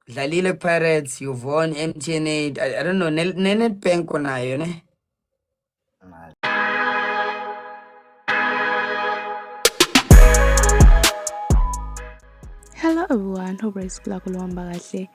Dlalile Pirates, you've won MTN8. I don't know, Nedbank unayo ne? Hello everyone, hope isikula kuhamba kahle.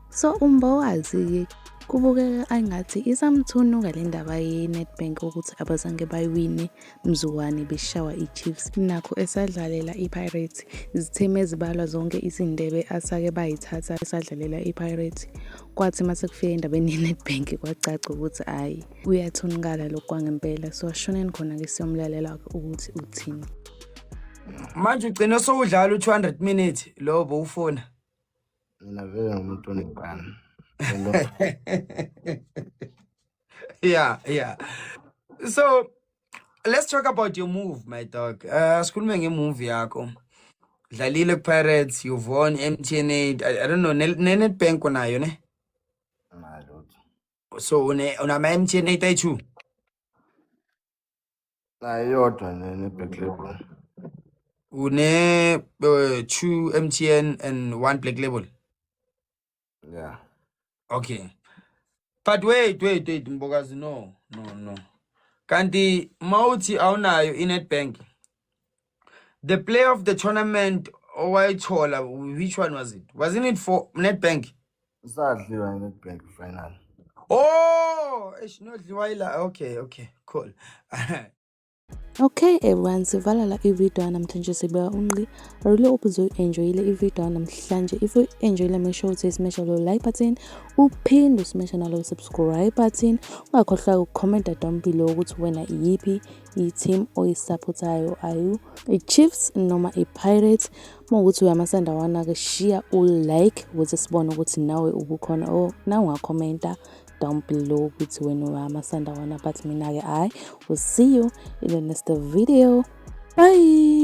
So umbawazi kubukeka angathi isamthunuka le ndaba ye-Nedbank ukuthi abazange bayiwine mzukwane beshawa i-Chiefs. Nakho esadlalela i-Pirates, izitheme ezibalwa zonke izindebe asake bayithatha esadlalela i-Pirates. Kwathi mase kufika endabeni ye-Nedbank kwacaca ukuthi hayi uyathunukala lokhu kwangempela. So ashoneni khona ke siyomlalela ukuthi uthini. Manje ugcina sowudlala u200 minutes lo bowufuna. Mina vele ngumuntu onekani. Yeah. So let's talk about your move, my dog. Sikhulume ngemovie yakho. Dlalile Pirates, you've won MTN8. I don't know, Nedbank unayo ne? So una MTN8 ayi2? Yodwa ne-Black Label. Une 2 MTN and 1 Black Label. Yeah. Okay. But wait, Mbokazi, no. Kanti mawuthi awunayo iNedbank. The player of the tournament owayithola, which one was it? Wasn't it for Nedbank? Sadliwa ne-Nedbank final. Oh, eshinodliwa okay, cool. Okay everyone, sivala la i-video namhlanje sibeka unqi. I really hope uzoyi-enjoyile i-video namhlanje. If you enjoyile, make sure ukuthi smash lo like button, uphinde usmash nalo subscribe button. Ungakhohlwa ukucomment down below ukuthi wena iyiphi i-team oyisupportayo, ayu i-Chiefs noma i-Pirates. Mawukuthi uyamasandawana ke share u-like ukuze sibone ukuthi nawe ubukhona or na ungakhomenta down below ukuthi wena uyamasandawana. But mina ke I will see you in the next video. Bye.